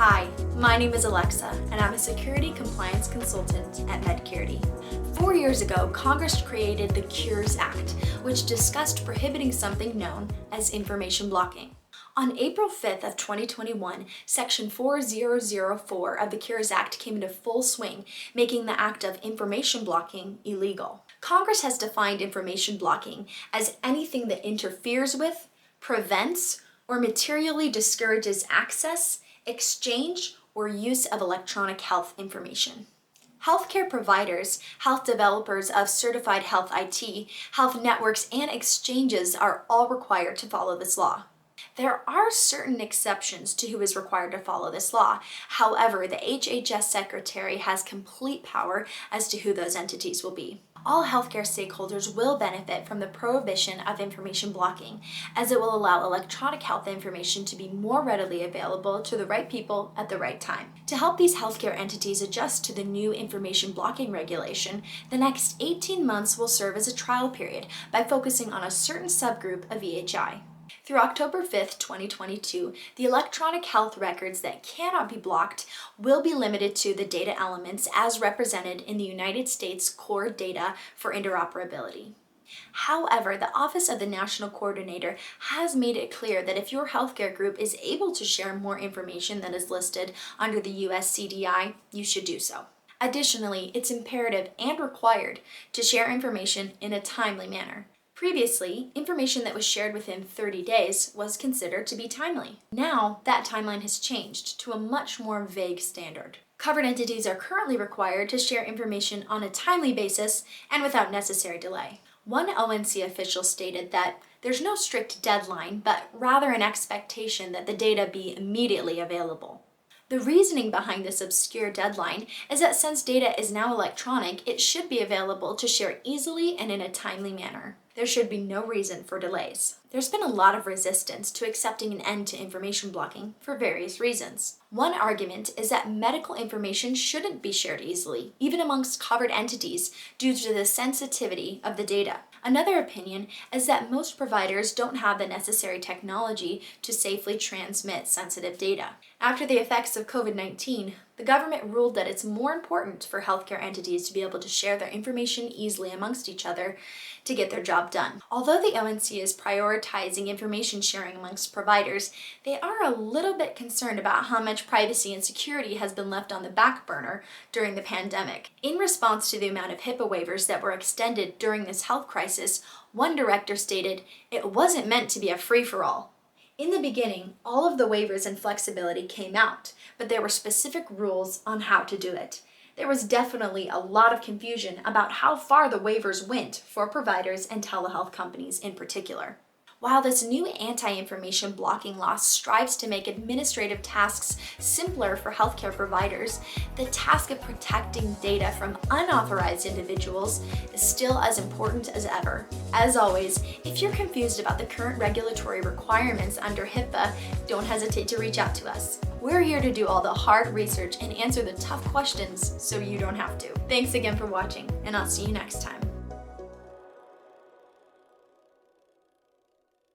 Hi, my name is Alexa, and I'm a security compliance consultant at MedCurity. 4 years ago, Congress created the Cures Act, which discussed prohibiting something known as information blocking. On April 5th of 2021, Section 4004 of the Cures Act came into full swing, making the act of information blocking illegal. Congress has defined information blocking as anything that interferes with, prevents, or materially discourages access, exchange, or use of electronic health information. Healthcare providers, health developers of certified health IT, health networks, and exchanges are all required to follow this law. There are certain exceptions to who is required to follow this law. However, the HHS Secretary has complete power as to who those entities will be. All healthcare stakeholders will benefit from the prohibition of information blocking, as it will allow electronic health information to be more readily available to the right people at the right time. To help these healthcare entities adjust to the new information blocking regulation, the next 18 months will serve as a trial period by focusing on a certain subgroup of EHI. Through October 5th, 2022, the electronic health records that cannot be blocked will be limited to the data elements as represented in the United States Core Data for Interoperability. However, the Office of the National Coordinator has made it clear that if your healthcare group is able to share more information than is listed under the US CDI, you should do so. Additionally, it's imperative and required to share information in a timely manner. Previously, information that was shared within 30 days was considered to be timely. Now, that timeline has changed to a much more vague standard. Covered entities are currently required to share information on a timely basis and without necessary delay. One ONC official stated that there's no strict deadline, but rather an expectation that the data be immediately available. The reasoning behind this obscure deadline is that since data is now electronic, it should be available to share easily and in a timely manner. There should be no reason for delays. There's been a lot of resistance to accepting an end to information blocking for various reasons. One argument is that medical information shouldn't be shared easily, even amongst covered entities, due to the sensitivity of the data. Another opinion is that most providers don't have the necessary technology to safely transmit sensitive data. After the effects of COVID-19, the government ruled that it's more important for healthcare entities to be able to share their information easily amongst each other to get their job done. Although the ONC is prioritizing information sharing amongst providers, they are a little bit concerned about how much privacy and security has been left on the back burner during the pandemic. In response to the amount of HIPAA waivers that were extended during this health crisis, one director stated, "It wasn't meant to be a free-for-all." In the beginning, all of the waivers and flexibility came out, but there were specific rules on how to do it. There was definitely a lot of confusion about how far the waivers went for providers and telehealth companies in particular. While this new anti-information blocking law strives to make administrative tasks simpler for healthcare providers, the task of protecting data from unauthorized individuals is still as important as ever. As always, if you're confused about the current regulatory requirements under HIPAA, don't hesitate to reach out to us. We're here to do all the hard research and answer the tough questions so you don't have to. Thanks again for watching, and I'll see you next time.